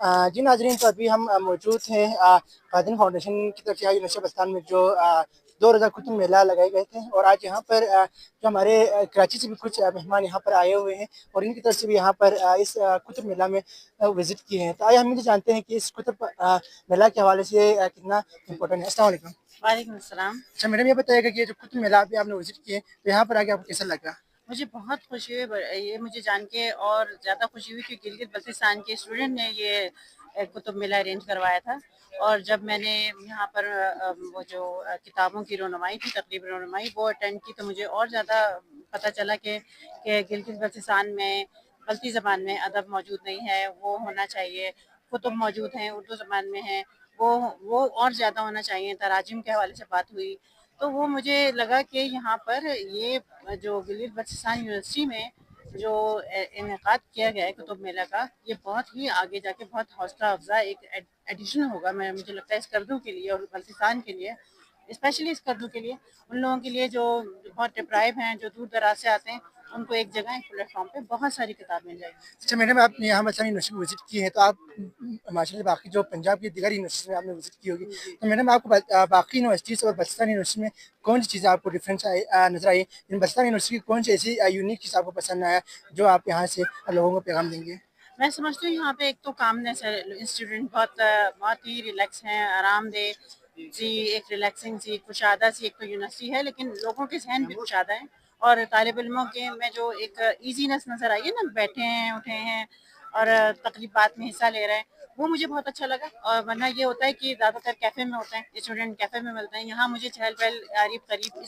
जी नाजरीन, तो अभी हम मौजूद हैं कादिन फाउंडेशन की तरफ से यूनिवर्सिटी पाकिस्तान में जो 2000 कुतुब मेला लगाए गए थे। और आज यहाँ पर जो हमारे कराची से भी कुछ मेहमान यहाँ पर आए हुए हैं और इनकी तरफ से भी यहाँ पर इस कुतुब मेला में विजिट किए हैं। तो आइए हम ये जानते हैं कि इस कुतुब मेला के हवाले से कितना इम्पोर्टेंट है। अस्सलाम वालेकुम। वालेकुम सलाम। अच्छा मैडम, ये बताइएगा कि ये जो कुतुब मेला अभी आपने विजिट किए तो यहाँ पर आके आपको कैसा लगा? मुझे बहुत खुशी हुई ये मुझे जान के, और ज़्यादा खुशी हुई कि गिलगित बल्तिस्तान के स्टूडेंट ने ये कुतुब मेला अरेंज करवाया था। और जब मैंने यहाँ पर वो जो किताबों की रोनुमाई थी, तकरीब रोनुमाई, वो अटेंड की, तो मुझे और ज़्यादा पता चला कि गिलगित बल्तिस्तान में गलती ज़बान में अदब मौजूद नहीं है, वो होना चाहिए। कुतुब मौजूद हैं, उर्दू ज़बान में हैं, वो और ज़्यादा होना चाहिए। तराजिम के हवाले से बात हुई, तो वो मुझे लगा कि यहाँ पर ये जो गिलगित बल्तिस्तान यूनिवर्सिटी में जो इनेकाद किया गया है कुतुब मेला का, ये बहुत ही आगे जाके बहुत हौसला अफजा एक एडिशन होगा। मैं मुझे लगता है इस कर्दू के लिए और बल्तिस्तान के लिए, स्पेशली इस कर्दू के लिए, उन लोगों के लिए जो बहुत डिप्राइव हैं, जो दूर दराज से आते हैं, उनको एक जगह, एक प्लेटफॉर्म पे बहुत सारी किताब मिल जाएगी। अच्छा मैडम, आपने यहाँ बच्चा यूनिवर्सिटी विजिट की है तो आप माशाल्लाह बाकी जो पंजाब की दीगर यूनिवर्सिटी में आपने विजिट की होगी, जी। तो मैडम आपको बाकी यूनिवर्सिटीज़ और बल्तिस्तान यूनिवर्सिटी में कौन सी चीज़ें आपको डिफरेंस नजर आई? इन बल्तिस्तान यूनिवर्सिटी की कौन सी ऐसी यूनिक चीज़ आपको पसंद आया जो आप यहाँ से लोगों को पैगाम देंगे? मैं समझती हूँ यहाँ पे एक तो कामनेस है, स्टूडेंट बहुत ही रिलैक्स हैं, आरामदेह सी, एक रिलैक्सिंग सी, कुशादा सी एक तो यूनिवर्सिटी है, लेकिन लोगों के जहन भी कुशादा है। और तालिब इल्मों के में जो एक ईजीनेस नज़र आई है ना, बैठे हैं, उठे हैं और तकरीबात में हिस्सा ले रहे हैं, वो मुझे बहुत अच्छा लगा। और वरना ये होता है कि ज़्यादातर कैफ़े में होते हैं, स्टूडेंट कैफ़े में मिलते हैं। यहाँ मुझे चहल पहल करीब करीब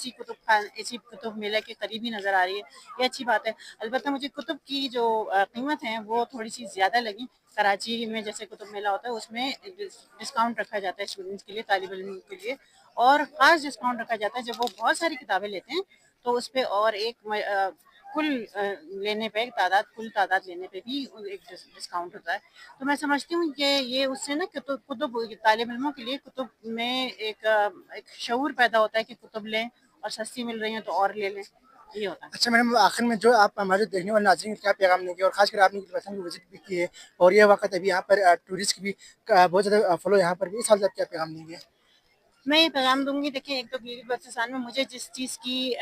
इसी कुतुब मेले के करीब ही नज़र आ रही है, ये अच्छी बात है। अलबत्ता मुझे कुतुब की जो कीमत है वो थोड़ी सी ज़्यादा लगी। कराची में जैसे कुतुब मेला होता है, उसमें डिस्काउंट रखा जाता है स्टूडेंट्स के लिए, तालिब इल्म के लिए, और ख़ास डिस्काउंट रखा जाता है जब वो बहुत सारी किताबें लेते हैं, तो उस पे और एक कुल लेने पे कुल तादाद लेने पे भी एक डिस्काउंट होता है। तो मैं समझती हूँ कि ये उससे ना कुतुब तालिब इल्मों के लिए कुतुब में एक शऊर पैदा होता है कि कुतुब लें, और सस्ती मिल रही हैं तो और ले लें, ये होता है। अच्छा मैडम, आखिर में जो आप हमारे देखने वाले नाज़रीन को क्या पैगाम देंगे? और खासकर आपने की विजिट भी की है और ये वक्त अभी यहाँ पर टूरिस्ट की भी बहुत ज़्यादा फॉलो यहाँ पर भी, इस हाल से आप क्या पैगाम देंगे? मैं ये पैगाम दूँगी, देखिए, एक तो गिलगित बल्तिस्तान में मुझे जिस चीज़ की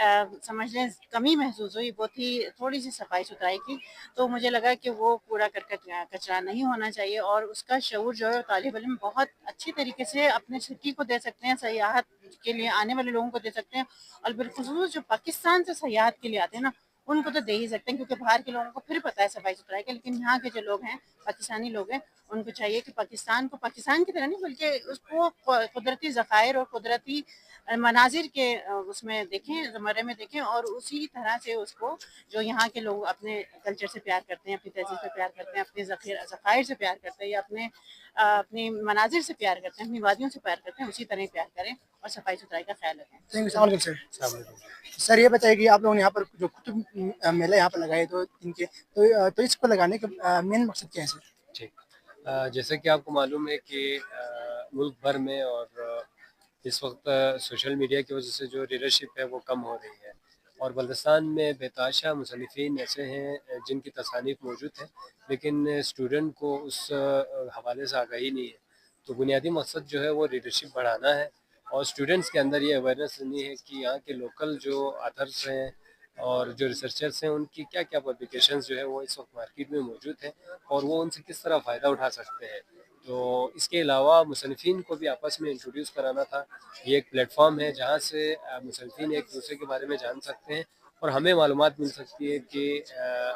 समझ लें कमी महसूस हुई, वो थी थोड़ी-सी सफाई-सुथराई की। तो मुझे लगा कि वो कूड़ा-करकट कचरा नहीं होना चाहिए, और उसका शऊर जो है तालिब इल्म बहुत अच्छी तरीके से अपने सिटी को दे सकते हैं, सयाहत के लिए आने वाले लोगों को दे सकते हैं। और बिलख़ुसूस जो पाकिस्तान से सयाहत के लिए आते हैं ना, उनको तो दे ही सकते हैं, क्योंकि बाहर के लोगों को फिर पता है सफाई-सुथराई का, लेकिन यहाँ के जो लोग हैं, पाकिस्तानी लोग हैं, उनको चाहिए कि पाकिस्तान को पाकिस्तान की तरह नहीं, बल्कि उसको कुदरती ज़खायर और कुदरती मनाजिर के उसमें देखें, ज़मरे में देखें, और उसी तरह से उसको, जो यहाँ के लोग अपने कल्चर से प्यार करते हैं, अपनी तहज़ीब से प्यार करते हैं, अपने ज़खायर से प्यार करते हैं, या अपनी मनाजिर से प्यार करते हैं, अपनी वादियों से प्यार करते हैं, उसी तरह प्यार करें और सफाई सुथराई का ख्याल रखें। Thank you sir. सर ये बताइए कि आप लोगों ने यहाँ पर जो कुतुब मेला यहाँ पर लगाए तो इनके तो इसको लगाने का मेन मकसद क्या है सर? ठीक। जैसे कि आपको मालूम है कि मुल्क भर में और इस वक्त सोशल मीडिया की वजह से जो रीडरशिप है वो कम हो रही है, और बल्तिस्तान में बेताशा मुसन्निफ़ीन ऐसे हैं जिनकी तसानीफ़ मौजूद है, लेकिन स्टूडेंट को उस हवाले से आगाही नहीं है। तो बुनियादी मकसद जो है वो रीडरशिप बढ़ाना है, और स्टूडेंट्स के अंदर ये अवेयरनेस नहीं है कि यहाँ के लोकल जो आथर्स हैं और जो रिसर्चर्स हैं उनकी क्या क्या पब्लिकेशंस जो है वो इस वक्त मार्केट में मौजूद हैं, और वो उनसे किस तरह फ़ायदा उठा सकते हैं। तो इसके अलावा मुसन्निफ़ीन को भी आपस में इंट्रोड्यूस कराना था। ये एक प्लेटफॉर्म है जहाँ से मुसन्निफ़ीन एक दूसरे के बारे में जान सकते हैं, और हमें मालूमात मिल सकती है कि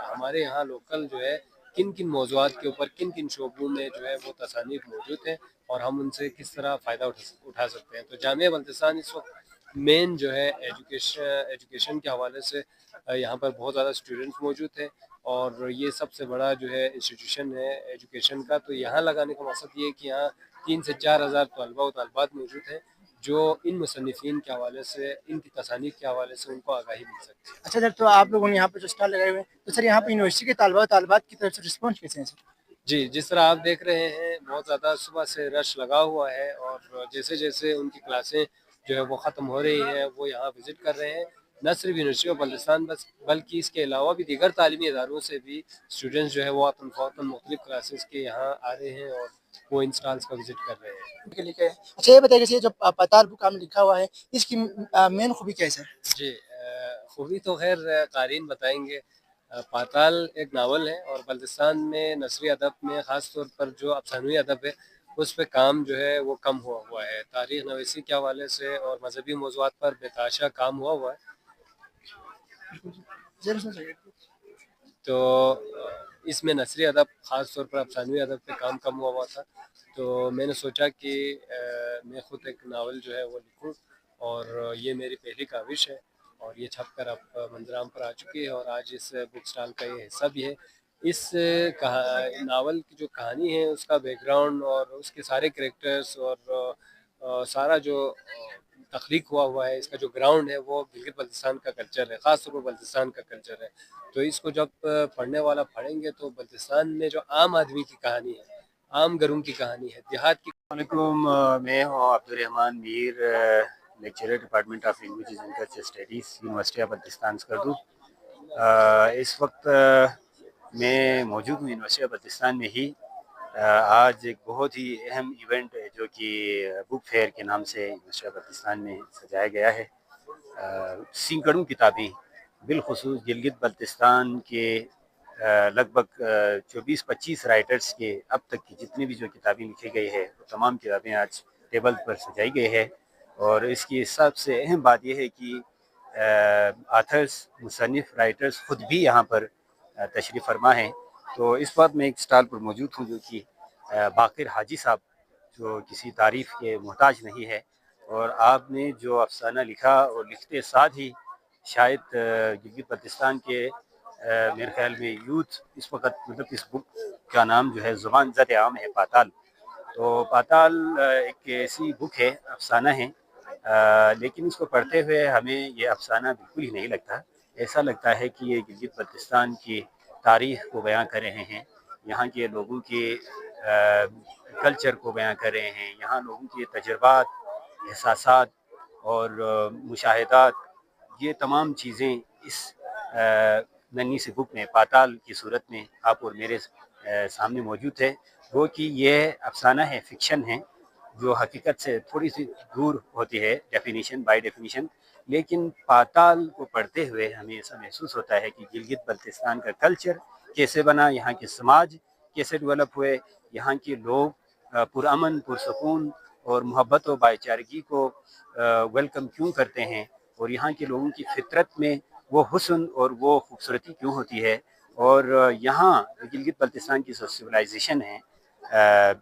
हमारे यहाँ लोकल जो है किन किन मौज़ूआत के ऊपर किन किन शोबों में जो है वो तसानीफ़ मौजूद हैं, और हम उनसे किस तरह फ़ायदा उठा सकते हैं। तो जामिया बल्तिस्तान इस वक्त मेन जो है एजुकेशन के हवाले से यहाँ पर बहुत ज़्यादा स्टूडेंट्स मौजूद हैं, और ये सबसे बड़ा जो है इंस्टीट्यूशन है एजुकेशन का। तो यहाँ लगाने का मकसद ये है कि यहाँ 3 से 4 हज़ार तलबा व तलबात मौजूद हैं, जो इन मुसन्निफ़ीन के हवाले से, इनकी तसानीफ़ के हवाले से उनको आगाही मिल सकती है। अच्छा सर, तो आप लोगों ने यहाँ पर जो स्टॉल लगाए हुए हैं तो सर यहाँ पर यूनिवर्सिटी के तालबात की तरफ से रिस्पॉन्स कैसे हैं सर? जी, जिस तरह आप देख रहे हैं बहुत ज़्यादा सुबह से रश लगा हुआ है, और जैसे-जैसे उनकी क्लासें जो है वो ख़त्म हो रही हैं, वो यहाँ विज़िट कर रहे हैं, نہ صرف یونیورسٹی آف بلتستان بس بلکہ اس کے علاوہ بھی دیگر تعلیمی اداروں سے بھی اسٹوڈنٹس جو ہے وہ وطن فوقاً مختلف کلاسز کے یہاں آ رہے ہیں اور وہ ان اسٹالس کا وزٹ کر رہے ہیں. کے لکھا ہے. اچھا یہ بتائیے کہ یہ جو پاتال بک آپ نے لکھا ہوا ہے اس کی مین خوبی کیا ہے سر؟ جی خوبی تو خیر قارئین بتائیں گے. پاتال ایک ناول ہے اور بلتستان میں نثری ادب میں خاص طور پر جو افسانوی ادب ہے اس پہ کام جو ہے وہ کم ہوا ہے. تاریخ نویسی کے حوالے سے اور مذہبی موضوعات پر بتحاشا کام ہوا ہے. تو اس میں نثری ادب خاص طور پر افسانوی ادب پہ کام کم ہوا تھا تو میں نے سوچا کہ میں خود ایک ناول جو ہے وہ لکھوں اور یہ میری پہلی کاوش ہے اور یہ چھپ کر اب منظر عام پر آ چکی ہے اور آج اس بک سٹال کا یہ حصہ بھی ہے. اس ناول کی جو کہانی ہے اس کا بیک گراؤنڈ اور اس کے سارے کریکٹرز اور سارا جو تخلیق ہوا ہے اس کا جو گراؤنڈ ہے وہ گلگت بلتستان کا کلچر ہے, خاص طور پر بلتستان کا کلچر ہے. تو اس کو جب پڑھنے والا پڑھیں گے تو بلتستان میں جو عام آدمی کی کہانی ہے, عام گھروں کی کہانی ہے, دیہات کی. السلام علیکم. میں ہوں Abdul Rahman Mir, lecturer department of languages and culture studies, university of Baltistan Skardu. اس وقت میں موجود ہوں یونیورسٹی آف بلتستان میں ہی. آج ایک بہت ہی اہم ایونٹ ہے جو کہ بک فیئر کے نام سے یونیورسٹی آف بلتستان میں سجایا گیا ہے. سینکڑوں کتابیں بالخصوص گلگت بلتستان کے لگ بھگ 24-25 رائٹرز کے اب تک کی جتنی بھی جو کتابیں لکھی گئی ہے وہ تمام کتابیں آج ٹیبل پر سجائی گئی ہے. اور اس کی سب سے اہم بات یہ ہے کہ آتھرز, مصنف, رائٹرز خود بھی یہاں پر تشریف فرما ہیں. تو اس وقت میں ایک اسٹال پر موجود ہوں جو کہ باقر حاجی صاحب, جو کسی تعریف کے محتاج نہیں ہے. اور آپ نے جو افسانہ لکھا اور لکھتے ساتھ ہی شاید گلگت بلتستان کے میرے خیال میں یوتھ اس وقت, مطلب اس بک کا نام جو ہے زبان زد عام ہے, پاتال. تو پاتال ایک ایسی بک ہے, افسانہ ہے, لیکن اس کو پڑھتے ہوئے ہمیں یہ افسانہ بالکل ہی نہیں لگتا. ایسا لگتا ہے کہ یہ گلگت بلتستان کی تاریخ کو بیان کر رہے ہیں, یہاں کے لوگوں کے کلچر کو بیان کر رہے ہیں, یہاں لوگوں کے تجربات, احساسات اور مشاہدات, یہ تمام چیزیں اس ننھی سی بک میں پاتال کی صورت میں آپ اور میرے سامنے موجود ہے. وہ کہ یہ افسانہ ہے, فکشن ہے, جو حقیقت سے تھوڑی سی دور ہوتی ہے ڈیفینیشن بائی ڈیفینیشن. لیکن پاتال کو پڑھتے ہوئے ہمیں ایسا محسوس ہوتا ہے کہ گلگت بلتستان کا کلچر کیسے بنا, یہاں کے سماج کیسے ڈیولپ ہوئے, یہاں کے لوگ پرامن, پرسکون اور محبت و بھائی چارگی کو ویلکم کیوں کرتے ہیں, اور یہاں کے لوگوں کی فطرت میں وہ حسن اور وہ خوبصورتی کیوں ہوتی ہے. اور یہاں گلگت بلتستان کی سویلائزیشن ہے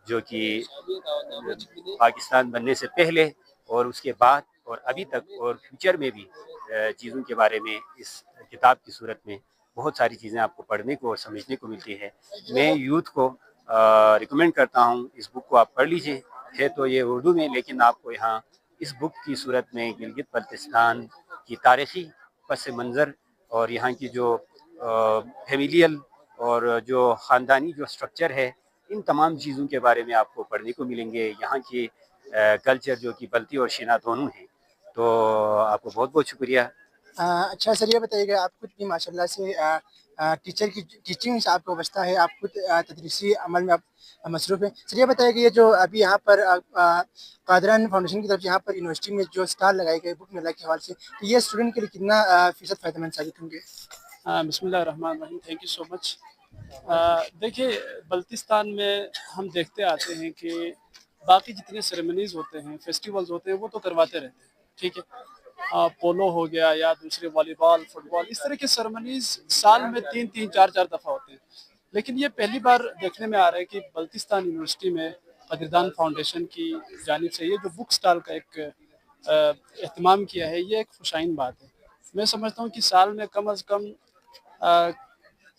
جو کہ پاکستان بننے سے پہلے اور اس کے بعد اور ابھی تک اور فیوچر میں بھی چیزوں کے بارے میں اس کتاب کی صورت میں بہت ساری چیزیں آپ کو پڑھنے کو اور سمجھنے کو ملتی ہے. میں یوتھ کو ریکمینڈ کرتا ہوں اس بک کو آپ پڑھ لیجئے. ہے تو یہ اردو میں, لیکن آپ کو یہاں اس بک کی صورت میں گلگت بلتستان کی تاریخی پس منظر اور یہاں کی جو فیملیل اور جو خاندانی جو سٹرکچر ہے, ان تمام چیزوں کے بارے میں آپ کو پڑھنے کو ملیں گے. یہاں کی کلچر جو کہ بلتی اور شینا دونوں ہیں. تو آپ کو بہت بہت شکریہ. اچھا سر یہ بتائیے کہ آپ خود بھی ماشاء اللہ سے ٹیچر کی ٹیچنگ سے آپ کو وابستہ ہے, آپ خود تدریسی عمل میں آپ مصروف ہیں. سر یہ بتائیے کہ یہ جو ابھی یہاں پر قادران فاؤنڈیشن کی طرف سے یہاں پر یونیورسٹی میں جو اسٹال لگائے گئے بک میلہ کے حوالے سے, تو یہ اسٹوڈنٹ کے لیے کتنا فیصد فائدہ مند ثابت ہوں گے؟ بسم اللہ الرحمن الرحیم. تھینک یو سو مچ. دیکھیے بلتستان میں ہم دیکھتے آتے ہیں کہ باقی جتنے سیریمنیز ہوتے ہیں, فیسٹیولز ہوتے ہیں, وہ تو کرواتے رہتے ہیں, ٹھیک ہے. پولو ہو گیا یا دوسرے والی بال, فٹ بال, اس طرح کے سیریمنیز سال میں 3-4 دفعہ ہوتے ہیں. لیکن یہ پہلی بار دیکھنے میں آ رہا ہے کہ بلتستان یونیورسٹی میں قدردان فاؤنڈیشن کی جانب سے یہ جو بک سٹال کا ایک اہتمام کیا ہے, یہ ایک خوشائن بات ہے. میں سمجھتا ہوں کہ سال میں کم از کم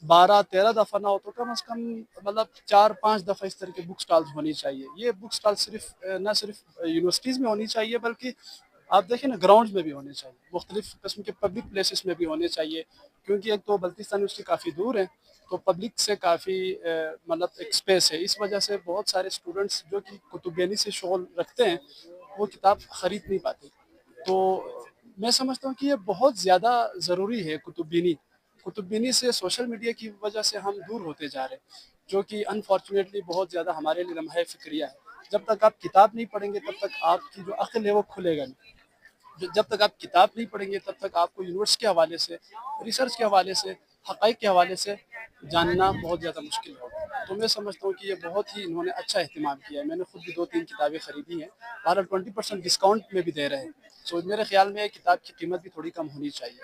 12-13 دفعہ نہ ہو تو کم از کم مطلب 4-5 دفعہ اس طرح کے بک سٹالز ہونی چاہیے. یہ بک سٹال نہ صرف یونیورسٹیز میں ہونی چاہیے بلکہ آپ دیکھیں نا گراؤنڈز میں بھی ہونے چاہیے, مختلف قسم کے پبلک پلیسز میں بھی ہونے چاہیے. کیونکہ ایک تو بلتستان یونیورسٹی کافی دور ہے تو پبلک سے کافی مطلب ایک اسپیس ہے, اس وجہ سے بہت سارے اسٹوڈنٹس جو کہ کتب بینی سے شغل رکھتے ہیں وہ کتاب خرید نہیں پاتے. تو मैं समझता हूँ कि ये बहुत ज़्यादा ज़रूरी है कुतुब बीनी से सोशल मीडिया की वजह से हम दूर होते जा रहे हैं, जो कि अनफॉर्चुनेटली बहुत ज़्यादा हमारे लिए लम्हा फ़िक्रिया है। जब तक आप किताब नहीं पढ़ेंगे तब तक आपकी जो अक्ल है वो खुलेगा नहीं। जब तक आप किताब नहीं पढ़ेंगे तब तक आपको यूनिवर्स के हवाले से, रिसर्च के हवाले से, हक़ाइक़ के हवाले से जानना बहुत ज़्यादा मुश्किल होगा। तो मैं समझता हूँ कि ये बहुत ही इन्होंने अच्छा अहतमाम किया है। मैंने खुद भी 2-3 किताबें ख़रीदी हैं, बहरहाल 20% डिस्काउंट में भी दे रहे हैं। सो मेरे ख़्याल में किताब की कीमत भी थोड़ी कम होनी चाहिए,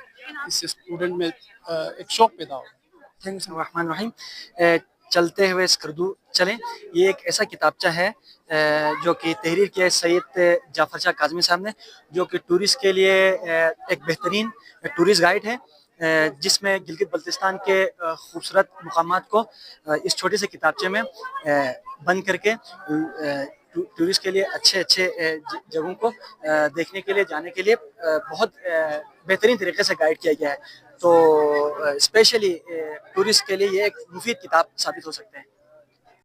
इससे स्टूडेंट में एक शौक़ पैदा होगा। थैंक्स रहमान रहीम। चलते हुए स्कर्दू चलें, ये एक ऐसा किताबचा है जो कि तहरीर किया है सैयद जाफ़र शाह काज़मी साहब ने, जो कि टूरिस्ट के लिए एक बेहतरीन टूरिस्ट गाइड है, जिसमें गिलगित बल्तिस्तान के खूबसूरत मकामात को इस छोटे से किताबचे में बंद करके टूरिस्ट के लिए अच्छे जगहों को देखने के लिए, जाने के लिए बहुत बेहतरीन तरीके से गाइड किया गया है। तो स्पेशली टूरिस्ट के लिए ये एक मुफीद किताब साबित हो सकते हैं।